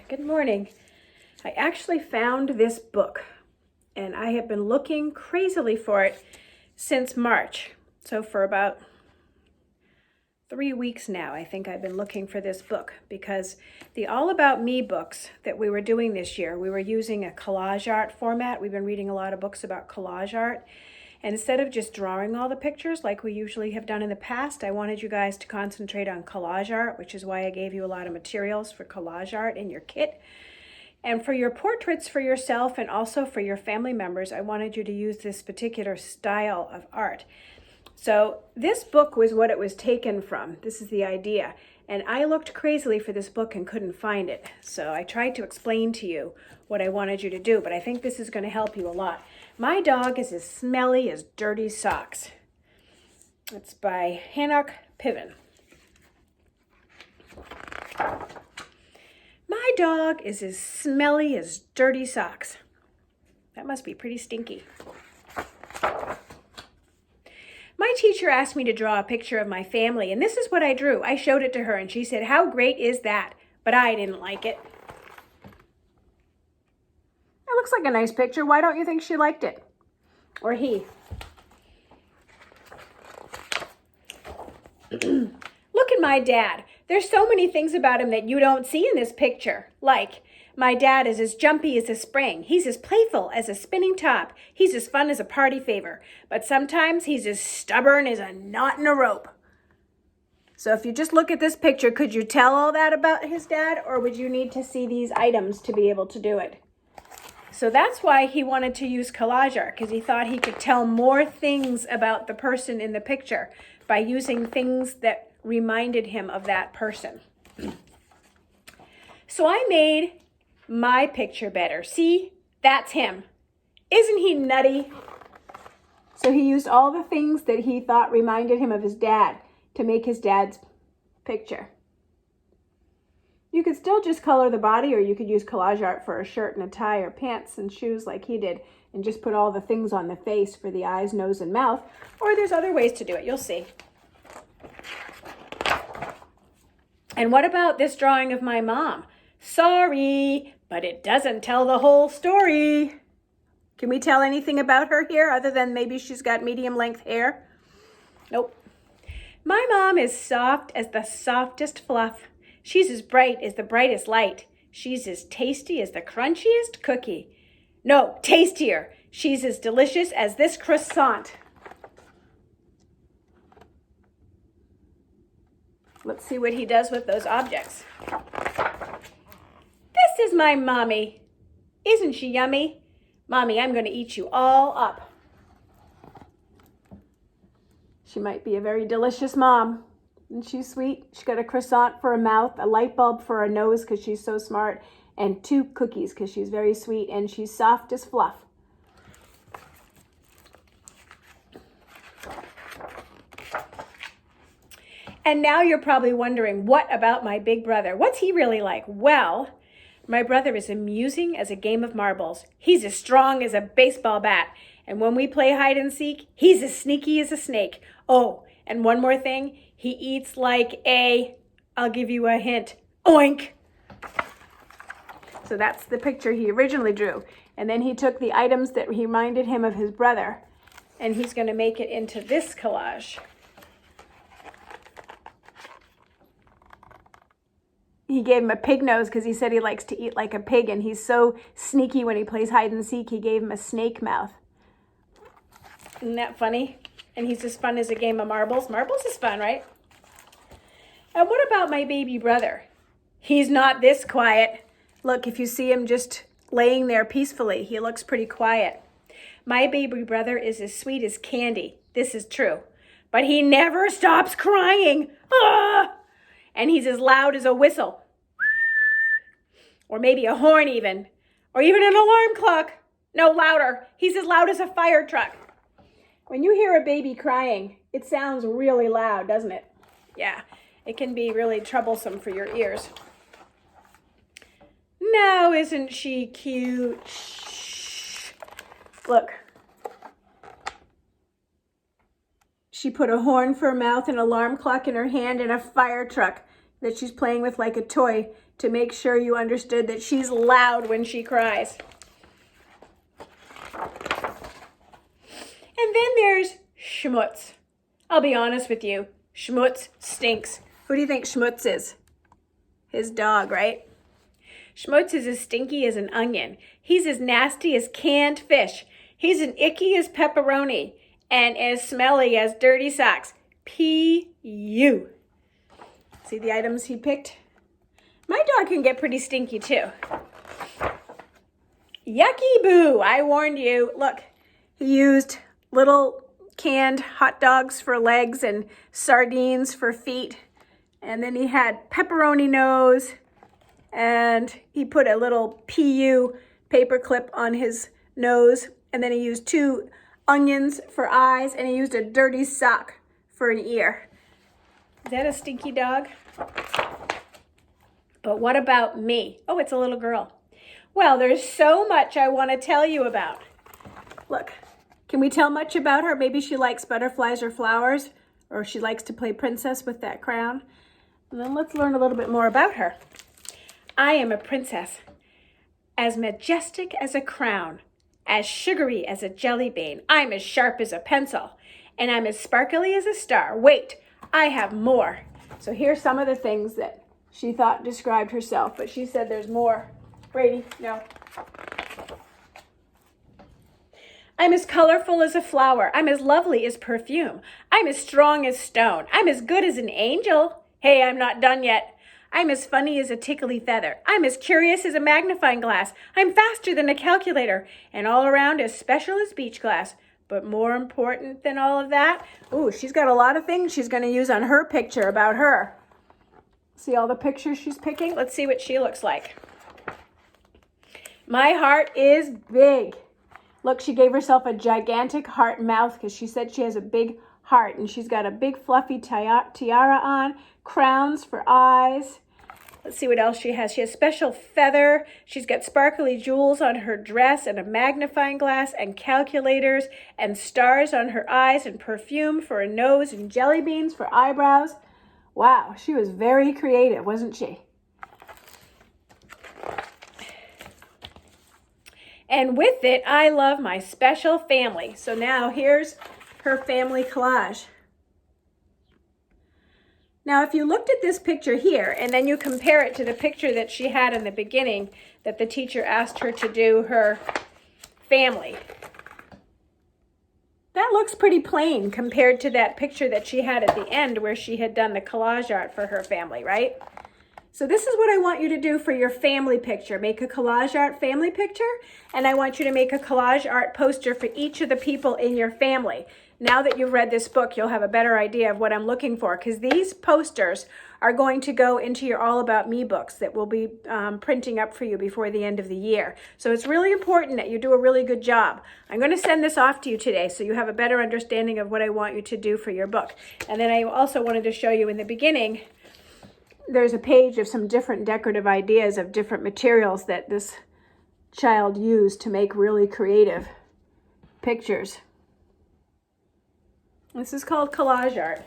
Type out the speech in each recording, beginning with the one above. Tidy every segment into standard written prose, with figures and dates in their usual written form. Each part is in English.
Good morning. I actually found this book and I have been looking crazily for it since March. So for about 3 weeks now, I think I've been looking for this book because the All About Me books that we were doing this year, we were using a collage art format. We've been reading a lot of books about collage art. And instead of just drawing all the pictures like we usually have done in the past, I wanted you guys to concentrate on collage art, which is why I gave you a lot of materials for collage art in your kit. And for your portraits for yourself and also for your family members, I wanted you to use this particular style of art. So this book was what it was taken from. This is the idea. And I looked crazily for this book and couldn't find it. So I tried to explain to you what I wanted you to do, but I think this is going to help you a lot. My dog is as smelly as dirty socks. It's by Hanoch Piven. My dog is as smelly as dirty socks. That must be pretty stinky. My teacher asked me to draw a picture of my family, and this is what I drew. I showed it to her, and she said, "How great is that?" But I didn't like it. It looks like a nice picture. Why don't you think she liked it? Or he? Look at my dad. There's so many things about him that you don't see in this picture. Like, my dad is as jumpy as a spring. He's as playful as a spinning top. He's as fun as a party favor. But sometimes he's as stubborn as a knot in a rope. So if you just look at this picture, could you tell all that about his dad? Or would you need to see these items to be able to do it? So that's why he wanted to use collage art, because he thought he could tell more things about the person in the picture by using things that reminded him of that person. So I made my picture better. See, that's him. Isn't he nutty? So he used all the things that he thought reminded him of his dad to make his dad's picture. You could still just color the body, or you could use collage art for a shirt and a tie or pants and shoes like he did and just put all the things on the face for the eyes, nose, and mouth. Or there's other ways to do it. You'll see. And what about this drawing of my mom? Sorry, but it doesn't tell the whole story. Can we tell anything about her here other than maybe she's got medium length hair? Nope. My mom is soft as the softest fluff. She's as bright as the brightest light. She's as tasty as the crunchiest cookie. No, tastier. She's as delicious as this croissant. Let's see what he does with those objects. This is my mommy. Isn't she yummy? Mommy, I'm going to eat you all up. She might be a very delicious mom. Isn't she sweet? She's got a croissant for a mouth, a light bulb for a nose because she's so smart, and 2 cookies because she's very sweet, and she's soft as fluff. And now you're probably wondering, what about my big brother? What's he really like? Well, my brother is amusing as a game of marbles. He's as strong as a baseball bat. And when we play hide and seek, he's as sneaky as a snake. Oh, and one more thing. He eats like I'll give you a hint, oink. So that's the picture he originally drew. And then he took the items that reminded him of his brother, and he's going to make it into this collage. He gave him a pig nose because he said he likes to eat like a pig, and he's so sneaky when he plays hide and seek, he gave him a snake mouth. Isn't that funny? And he's as fun as a game of marbles. Marbles is fun, right? And what about my baby brother? He's not this quiet. Look, if you see him just laying there peacefully, he looks pretty quiet. My baby brother is as sweet as candy. This is true. But he never stops crying. Ah! And he's as loud as a whistle. Or maybe a horn even. Or even an alarm clock. No, louder. He's as loud as a fire truck. When you hear a baby crying, it sounds really loud, doesn't it? Yeah, it can be really troublesome for your ears. Now, isn't she cute? Shh. Look. She put a horn for a mouth, an alarm clock in her hand, and a fire truck that she's playing with like a toy to make sure you understood that she's loud when she cries. And then there's Schmutz. I'll be honest with you, Schmutz stinks. Who do you think Schmutz is? His dog, right? Schmutz is as stinky as an onion. He's as nasty as canned fish. He's as icky as pepperoni and as smelly as dirty socks. P.U. See the items he picked? My dog can get pretty stinky too. Yucky boo, I warned you. Look, he used little canned hot dogs for legs and sardines for feet. And then he had pepperoni nose, and he put a little PU paper clip on his nose. And then he used 2 onions for eyes, and he used a dirty sock for an ear. Is that a stinky dog? But what about me? Oh, it's a little girl. Well, there's so much I want to tell you about. Look, can we tell much about her? Maybe she likes butterflies or flowers, or she likes to play princess with that crown. And then let's learn a little bit more about her. I am a princess, as majestic as a crown, as sugary as a jelly bean. I'm as sharp as a pencil, and I'm as sparkly as a star. Wait, I have more. So here's some of the things that she thought described herself, but she said there's more. Brady, no. I'm as colorful as a flower. I'm as lovely as perfume. I'm as strong as stone. I'm as good as an angel. Hey, I'm not done yet. I'm as funny as a tickly feather. I'm as curious as a magnifying glass. I'm faster than a calculator, and all around as special as beach glass. But more important than all of that, ooh, she's got a lot of things she's going to use on her picture about her. See all the pictures she's picking? Let's see what she looks like. My heart is big. Look, she gave herself a gigantic heart mouth because she said she has a big heart, and she's got a big fluffy tiara on, crowns for eyes. Let's see what else she has. She has special feather. She's got sparkly jewels on her dress and a magnifying glass and calculators and stars on her eyes and perfume for a nose and jelly beans for eyebrows. Wow, she was very creative, wasn't she? And with it, I love my special family. So now here's her family collage. Now, if you looked at this picture here, and then you compare it to the picture that she had in the beginning that the teacher asked her to do her family, that looks pretty plain compared to that picture that she had at the end where she had done the collage art for her family, right? So this is what I want you to do for your family picture. Make a collage art family picture, and I want you to make a collage art poster for each of the people in your family. Now that you've read this book, you'll have a better idea of what I'm looking for, because these posters are going to go into your All About Me books that we'll be printing up for you before the end of the year. So it's really important that you do a really good job. I'm going to send this off to you today so you have a better understanding of what I want you to do for your book. And then I also wanted to show you in the beginning, there's a page of some different decorative ideas of different materials that this child used to make really creative pictures. This is called collage art.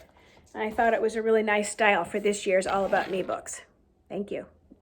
And I thought it was a really nice style for this year's All About Me books. Thank you.